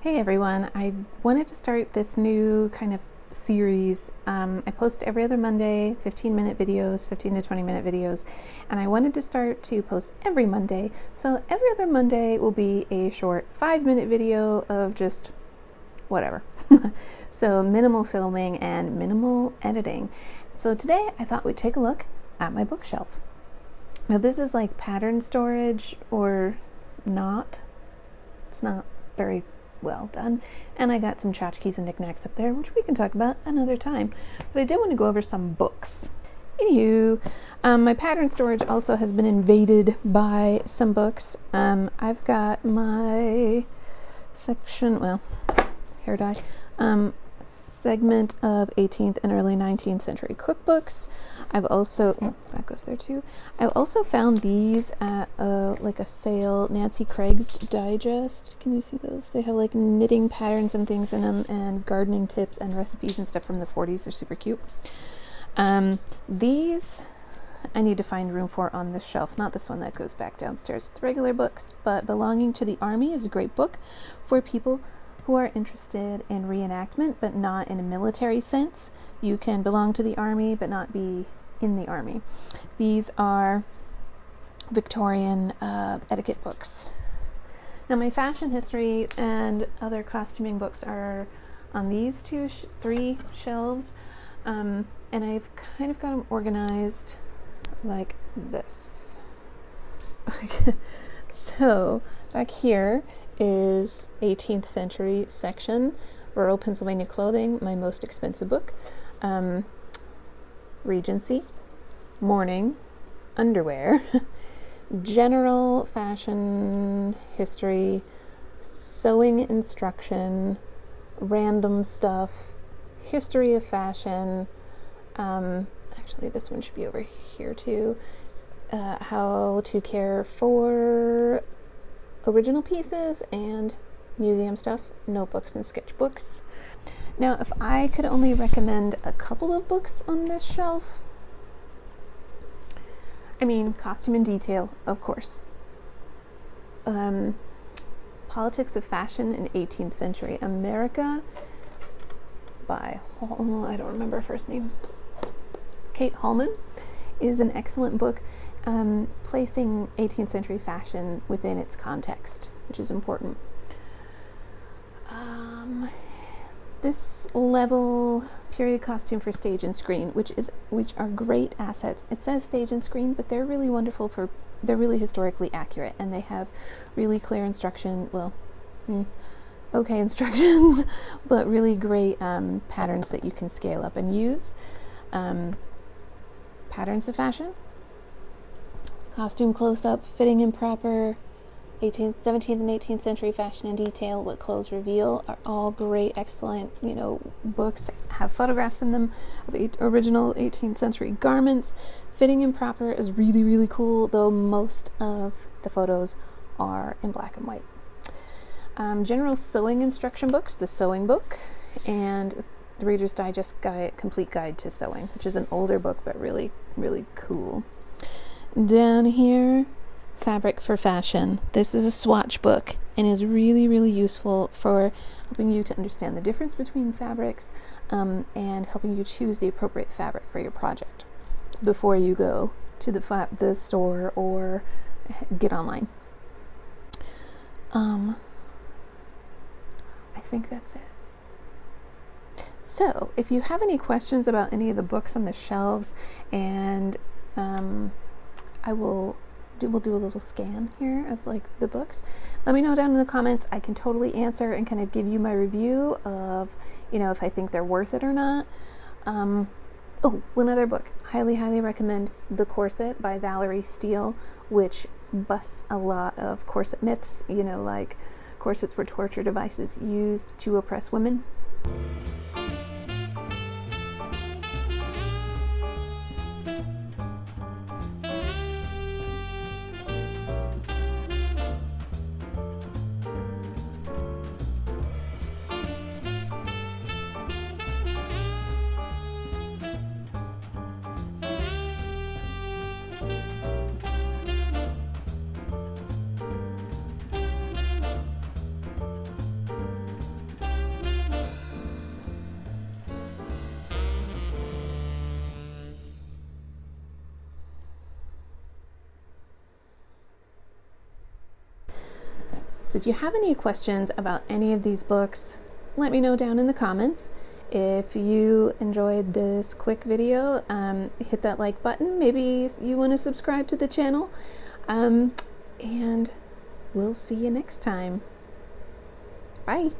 Hey everyone, I wanted to start this new kind of series. I post every other Monday, 15-minute videos, 15 to 20-minute videos, and I wanted to start to post every Monday. So every other Monday will be a short 5-minute video of just whatever. So minimal filming and minimal editing. So today I thought we'd take a look at my bookshelf. Now this is like pattern storage or not. It's not very well done, and I got some tchotchkes and knickknacks up there, which we can talk about another time, but I did want to go over some books. Anywho, my pattern storage also has been invaded by some books. I've got my section, well, hair dye, segment of 18th and early 19th century cookbooks. I've also, that goes there too. I've also found these at like a sale, Nancy Craig's Digest. Can you see those? They have like knitting patterns and things in them, and gardening tips and recipes and stuff from the 40s. They're super cute. These I need to find room for on this shelf, not this one that goes back downstairs with regular books, but Belonging to the Army is a great book for people who are interested in reenactment, but not in a military sense. You can belong to the Army, but not be in the Army. These are Victorian etiquette books. Now my fashion history and other costuming books are on these three shelves, and I've kind of got them organized like this. So back here is 18th century section, Rural Pennsylvania Clothing, my most expensive book, Regency, Mourning, Underwear, General Fashion History, Sewing Instruction, Random Stuff, History of Fashion, actually this one should be over here too, How to Care for Original Pieces, and museum stuff, notebooks and sketchbooks. Now, if I could only recommend a couple of books on this shelf, I mean, Costume and Detail, of course. Politics of Fashion in 18th Century America by, I don't remember her first name, Kate Hallman, is an excellent book, placing 18th century fashion within its context, which is important. This level, Period Costume for Stage and Screen, which are great assets. It says stage and screen, but they're really wonderful they're really historically accurate, and they have really clear instruction, okay instructions, but really great patterns that you can scale up and use. Patterns of Fashion, Costume Close-Up, Fitting and Proper, 17th and 18th century Fashion and Detail, What Clothes Reveal, are all great, excellent, books, have photographs in them of original 18th century garments. Fitting and Proper is really, really cool, though most of the photos are in black and white. General Sewing Instruction books, The Sewing Book, and the Reader's Digest Complete Guide to Sewing, which is an older book, but really, really cool. Down here, Fabric for Fashion. This is a swatch book and is really, really useful for helping you to understand the difference between fabrics, and helping you choose the appropriate fabric for your project before you go to the store or get online. I think that's it. So if you have any questions about any of the books on the shelves, and we'll do a little scan here of like the books, let me know down in the comments. I can totally answer and kind of give you my review of, if I think they're worth it or not. One other book, highly recommend The Corset by Valerie Steele, which busts a lot of corset myths, like corsets were torture devices used to oppress women. So if you have any questions about any of these books, let me know down in the comments. If you enjoyed this quick video, hit that like button. Maybe you want to subscribe to the channel. And we'll see you next time. Bye.